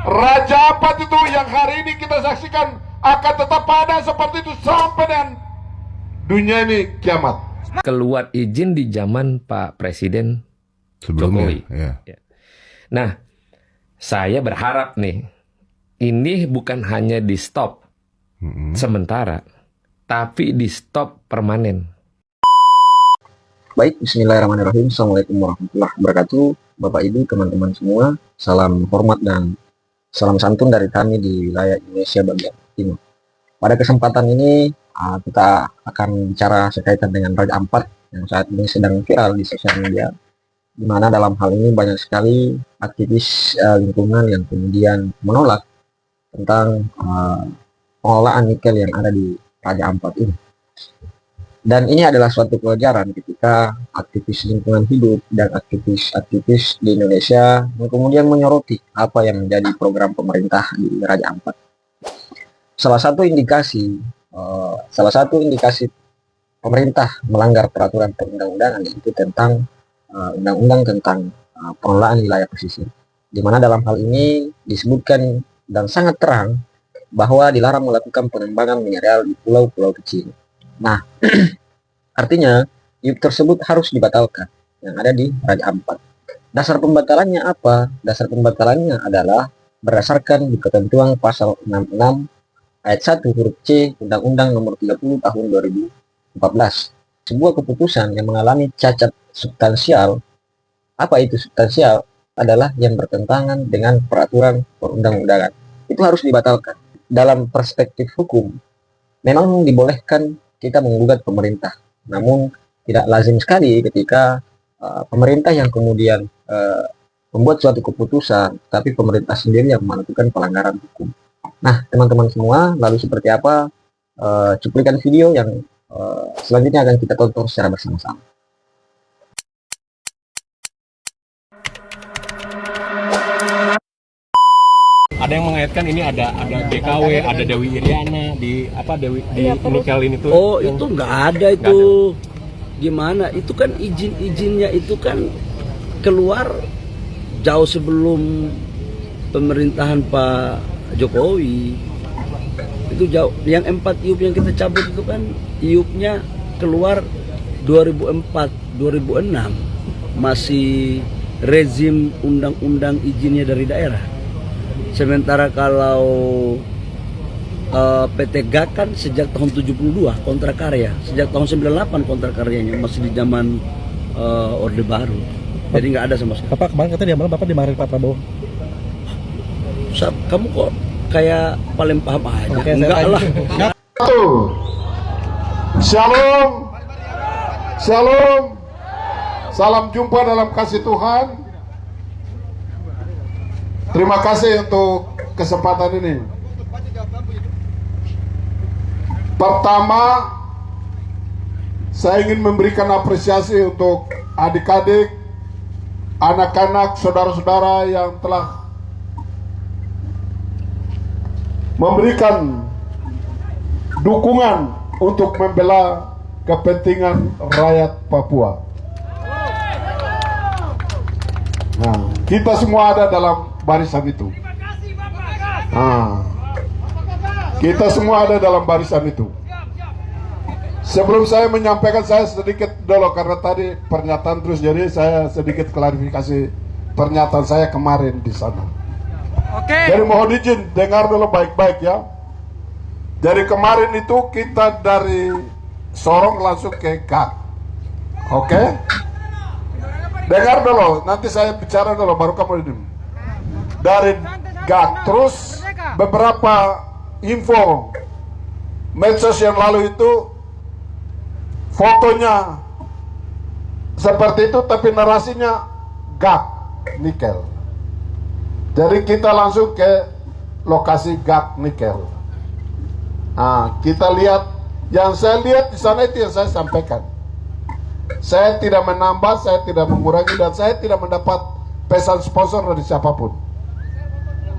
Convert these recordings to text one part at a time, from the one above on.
Raja Ampat itu yang hari ini kita saksikan akan tetap ada seperti itu sampai dan dunia ini kiamat. Keluar izin di zaman Pak Presiden Sebelumnya, Jokowi. ya. Nah, saya berharap nih, ini bukan hanya di stop sementara, tapi di stop permanen. Baik, bismillahirrahmanirrahim. Assalamualaikum warahmatullahi wabarakatuh. Bapak Ibu, teman-teman semua, salam hormat dan salam santun dari kami di wilayah Indonesia bagian timur. Pada kesempatan ini kita akan bicara sekaitan dengan Raja Ampat yang saat ini sedang viral di sosial media, di mana dalam hal ini banyak sekali aktivis lingkungan yang kemudian menolak tentang pengelolaan nikel yang ada di Raja Ampat ini. Dan ini adalah suatu pelajaran ketika aktivis lingkungan hidup dan aktivis-aktivis di Indonesia yang kemudian menyoroti apa yang menjadi program pemerintah di Raja Ampat. Salah satu indikasi pemerintah melanggar peraturan perundang-undangan yaitu tentang undang-undang tentang pengelolaan wilayah pesisir, di mana dalam hal ini disebutkan dan sangat terang bahwa dilarang melakukan pengembangan mineral di pulau-pulau kecil. Nah, artinya IUP tersebut harus dibatalkan yang ada di Raja Ampat. Dasar pembatalannya apa? Dasar pembatalannya adalah berdasarkan di ketentuan pasal 66 ayat 1 huruf C Undang-Undang Nomor 30 Tahun 2014. Sebuah keputusan yang mengalami cacat substansial. Apa itu substansial? Adalah yang bertentangan dengan peraturan perundang-undangan. Itu harus dibatalkan. Dalam perspektif hukum, memang dibolehkan kita menggugat pemerintah, namun tidak lazim sekali ketika pemerintah yang kemudian membuat suatu keputusan, tapi pemerintah sendiri yang melakukan pelanggaran hukum. Nah, teman-teman semua, lalu seperti apa cuplikan video yang selanjutnya akan kita tonton secara bersama-sama. Ada yang mengaitkan ini ada BKW, ada Dewi Iriana di nikel ini tuh. Oh, itu nggak ada itu. Gimana? Itu kan izin-izinnya itu kan keluar jauh sebelum pemerintahan Pak Jokowi. Itu jauh. Yang 4 IUP yang kita cabut itu kan IUP-nya keluar 2004, 2006. Masih rezim undang-undang izinnya dari daerah. Sementara kalau PT GAK kan sejak tahun 72 kontrak karya, sejak tahun 98 kontrak karyanya, masih di zaman Orde Baru. Jadi nggak ada sama sekali. Bapak kemarin katanya Bapak dimarahin Pak Prabowo. Kamu kok kayak paling paham aja? Oke, enggak lah. Shalom, shalom, salam jumpa dalam kasih Tuhan. Terima kasih untuk kesempatan ini. Pertama, saya ingin memberikan apresiasi untuk adik-adik, anak-anak, saudara-saudara yang telah memberikan dukungan untuk membela kepentingan rakyat Papua. Nah, kita semua ada dalam barisan itu. Kita semua ada dalam barisan itu. Sebelum saya menyampaikan, saya sedikit dulu karena tadi pernyataan terus, jadi saya sedikit klarifikasi pernyataan saya kemarin di sana. Jadi mohon izin dengar dulu baik-baik ya. Jadi kemarin itu kita dari Sorong langsung ke GAK. Oke? Dengar dulu, nanti saya bicara dulu baru kamu ini. Dari GAK terus beberapa info medsos yang lalu itu fotonya seperti itu tapi narasinya GAK nikel. Jadi kita langsung ke lokasi GAK nikel. Nah, kita lihat, yang saya lihat di sana itu yang saya sampaikan. Saya tidak menambah, saya tidak mengurangi, dan saya tidak mendapat pesan sponsor dari siapapun.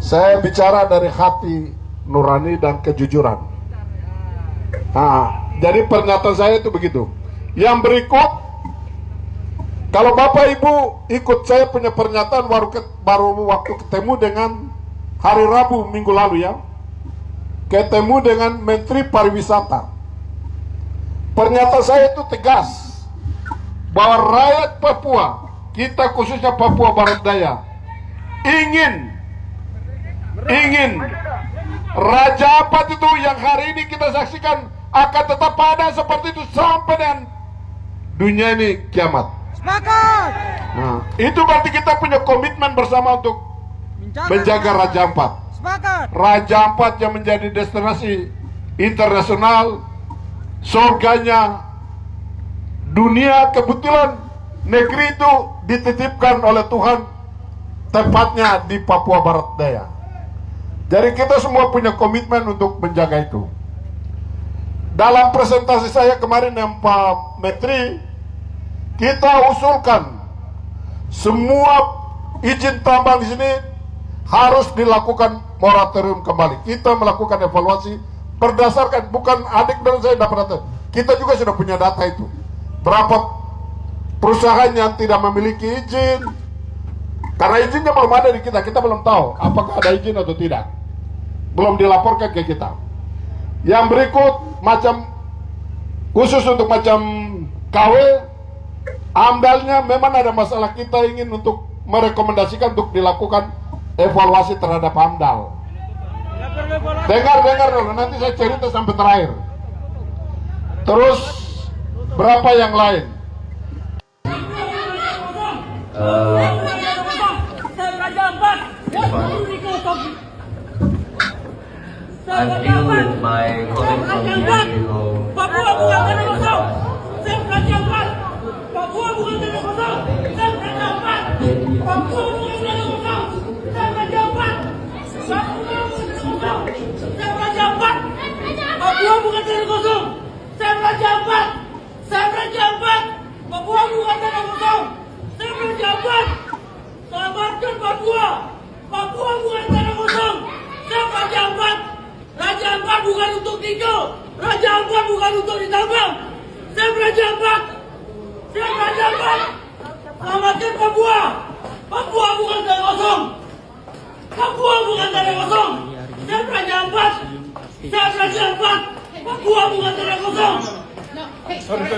Saya bicara dari hati nurani dan kejujuran. Nah, jadi pernyataan saya itu begitu. Yang berikut, kalau Bapak Ibu ikut saya punya pernyataan baru waktu ketemu dengan hari Rabu minggu lalu ya, ketemu dengan Menteri Pariwisata. Pernyataan saya itu tegas bahwa rakyat Papua, kita khususnya Papua Barat Daya, ingin Raja Ampat itu yang hari ini kita saksikan akan tetap ada seperti itu sampai dengan dunia ini kiamat. Sepakat. Nah, itu berarti kita punya komitmen bersama untuk menjaga Raja Ampat. Sepakat. Raja Ampat yang menjadi destinasi internasional, surganya dunia. Kebetulan negeri itu dititipkan oleh Tuhan tepatnya di Papua Barat Daya. Jadi kita semua punya komitmen untuk menjaga itu. Dalam presentasi saya kemarin dengan Pak Menteri, kita usulkan semua izin tambang di sini harus dilakukan moratorium kembali. Kita melakukan evaluasi berdasarkan, bukan adik dan saya dapat data. Kita juga sudah punya data itu. Berapa perusahaan yang tidak memiliki izin, karena izinnya belum ada di kita belum tahu apakah ada izin atau tidak. Belum dilaporkan ke kita. Yang berikut macam khusus untuk macam KW, AMDALnya memang ada masalah, kita ingin untuk merekomendasikan untuk dilakukan evaluasi terhadap AMDAL. Dengar dulu, nanti saya cerita sampai terakhir. Terus berapa yang lain? I deal with my colleagues from NGO. Papua bukan tanah kosong. Saya Raja Ampat. Papua bukan tanah kosong. Saya Raja Ampat. Papua bukan tanah kosong. Saya Raja Ampat. Papua bukan tanah kosong. Saya Raja Ampat. Papua bukan tanah kosong. Saya Raja Ampat. Saya Raja Ampat. Papua bukan tanah kosong. Saya Raja Ampat. Selamatkan Papua. Papua bukan tanah kosong. Saya Raja Ampat. Raja Ampat bukan untuk nikel. Raja Ampat bukan untuk ditambang. Saya Raja Ampat. Saya Raja Ampat. Selamatkan Papua. Papua bukan tanah kosong. Papua bukan tanah kosong. Saya Raja Ampat. Saya Raja Ampat. Papua bukan tanah kosong.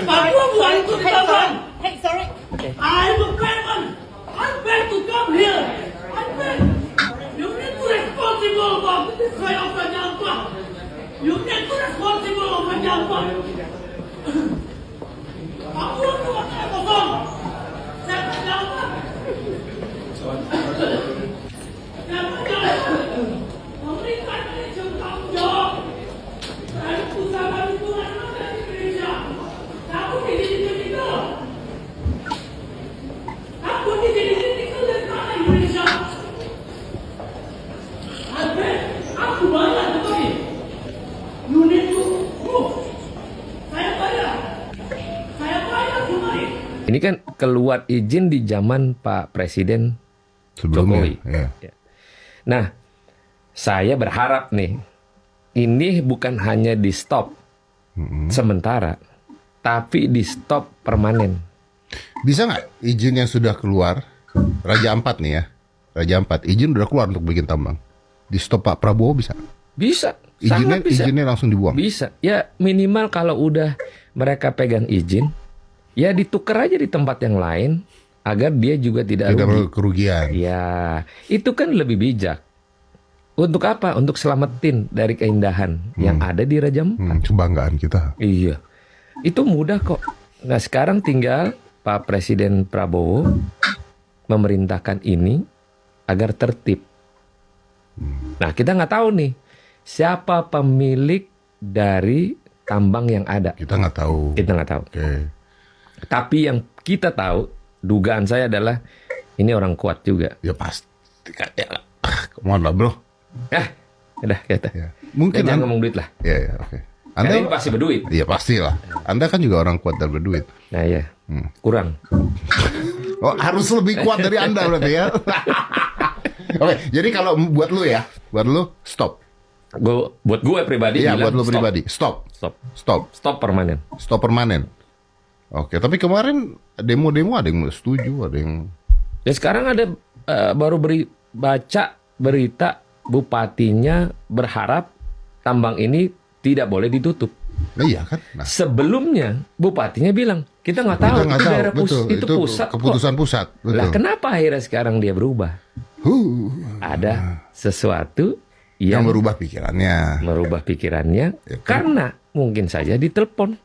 Papua bukan untuk ditambang. I'm a parent. I'm back to come here. I'm back. You need to responsible about this kind of Raja Ampat. You need to responsible of Raja Ampat. Papua bukan tanah kosong. Saya Raja Ampat. Saya Raja Ampat. Pemerintah Indonesia bertanggung jawab terhadap usaha lingkungan Indonesia. Kamu dijadikan nikel. Kamu dijadikan nikel dari tanah Indonesia. Aku bayar begini. You need to move. Saya bayar kemarin. Ini kan keluar izin di zaman Pak Presiden Jokowi. Ya. Ya. Nah, saya berharap nih, ini bukan hanya di stop sementara, tapi di stop permanen. Bisa nggak izin yang sudah keluar, Raja Ampat nih ya, Raja Ampat, izin udah keluar untuk bikin tambang, di stop Pak Prabowo bisa? Bisa, sangat bisa. Izinnya langsung dibuang? Bisa, ya minimal kalau udah mereka pegang izin, ya ditukar aja di tempat yang lain, agar dia juga tidak rugi. Kerugian. Ya, itu kan lebih bijak. Untuk apa? Untuk selamatin dari keindahan yang ada di Raja Ampat. Kebanggaan kita. Iya, itu mudah kok. Nah sekarang tinggal Pak Presiden Prabowo memerintahkan ini agar tertib. Nah kita nggak tahu nih siapa pemilik dari tambang yang ada. Kita nggak tahu. Kita nggak tahu. Oke. Tapi yang kita tahu, dugaan saya adalah ini orang kuat juga. Ya pasti. Mohon lah bro. Udah kita. Ya. Mungkin jangan ngomong duit lah. Ya, oke. Karena ini pasti berduit. Iya pastilah. Anda kan juga orang kuat dan berduit. Nah ya, kurang. Oh harus lebih kuat dari Anda berarti ya. Oke, jadi kalau buat lu ya, buat lu stop. Buat gue pribadi. Iya, buat lu stop. pribadi stop. Stop permanen. Stop permanen. Oke, tapi kemarin demo-demo ada yang setuju, ada yang. Ya sekarang ada baru baca berita bupatinya berharap tambang ini tidak boleh ditutup. Nah, iya kan? Nah, Sebelumnya bupatinya bilang kita nggak tahu, kita nggak itu tahu, daerah betul. itu pusat keputusan pusat. kok. Lah Betul. kenapa akhirnya sekarang dia berubah? Ada sesuatu Yang yang merubah pikirannya. pikirannya karena mungkin saja ditelepon.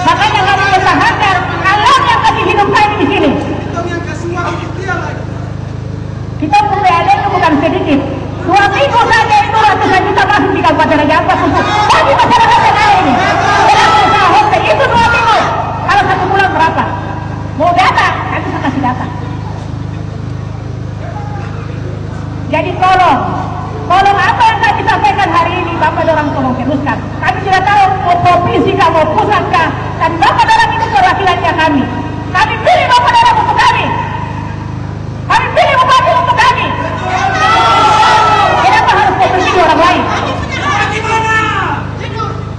Makanya kami bertahankan Allah yang kasih hidup kami di sini. Kita punya ada itu bukan sedikit. 2 minggu saja itu ratusan juta masuk di Kabupaten Raja Ampat untuk bagi masyarakat yang ada ini. Pelaku usaha homestay itu 2 minggu. Kalau 1 bulan berapa? Mau data, kami bisa kasih data. Jadi tolong apa yang kami sampaikan hari ini, Bapak dorang tolong teruskan. Kami tidak tahu mau provinsi kah, mau pusat kah, dan Bapak dorang itu perwakilannya kami. Kami pilih Bapak dorang untuk kami. Kami pilih bupati untuk kami. Kenapa harus memilih orang lain?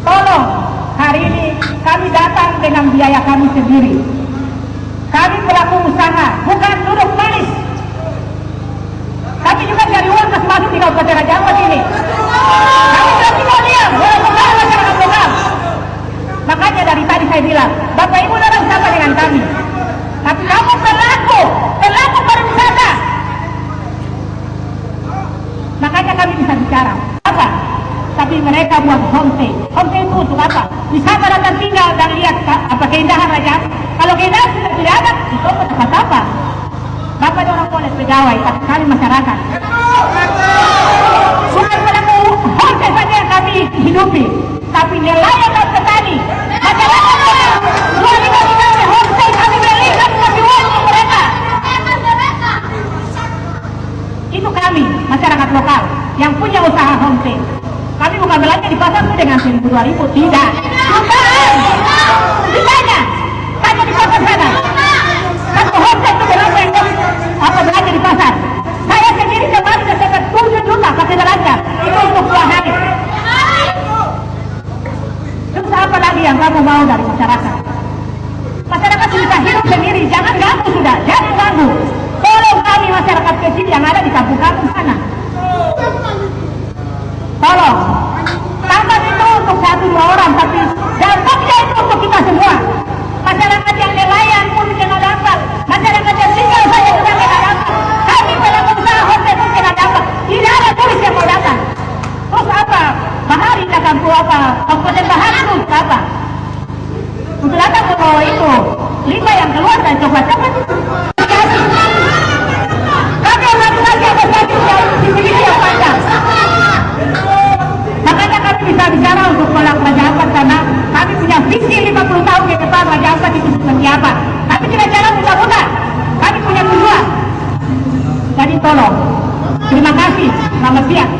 Tolong, hari ini kami datang dengan biaya kami sendiri. Kami pelaku usaha, bukan duduk manis. Kami juga cari uang masuk di Kabupaten Raja Ampat ini. Kami tidak tinggal diam, walaupun kami masyarakat lokal. Makanya dari tadi saya bilang, Bapak Ibu dalam sama dengan kami. Tapi kamu pelaku pariwisata. Makanya kami bisa bicara. Apa? Tapi mereka buat homestay. Homestay itu untuk apa? Wisata datang tinggal dan lihat apa keindahan Raja Ampat. Kalau keindahan sudah tidak ada, itu tempat apa? Bapak orang boleh pegawai, tapi kami masyarakat. Bukan pelaku homestay saja yang kami hidupi, tapi nelayan dan petani. Masyarakat lokal, 25 juta homestay kami berikan kasih uang untuk mereka. Itu kami, masyarakat lokal, yang punya usaha homestay. Kami bukan belanja di pasar itu dengan 1.000-2.000, tidak. Bukan. Ditanya, tanya di pasar sana. Satu homestay itu berapa yang belanja di pasar? Saya sendiri kemarin sudah dapat 7 juta pakai belanja. Itu untuk 2 hari. Terus apa lagi yang kamu mau dari masyarakat? Masyarakat bisa hidup sendiri, jangan ganggu sudah, jangan ganggu. Tolong kami masyarakat kecil yang ada di kampung-kampung sana. Tolong. Tambang itu untuk 1-2 orang, tapi dampaknya itu untuk kita semua. Masyarakat yang nelayan pun kena dampak. Masyarakat yang tinggal saja juga kena dampak. Kami pelaku usaha hotel pun kena dampak. Tidak ada turis yang mau datang. Terus apa? Bahari akan apa? Kabupaten Bahari itu apa? Untuk datang ke bawah itu, 5 yang keluar dan coba-coba. Kami akan lagi ada satu di sini yang panjang. Makanya kami bisa bicara untuk kolak Raja Ampat karena kami punya visi 50 tahun ke depan Raja Ampat itu seperti apa. Kami tidak jalan mudah-mudah. Kami punya tujuan. Jadi tolong. Terima kasih. Selamat siang.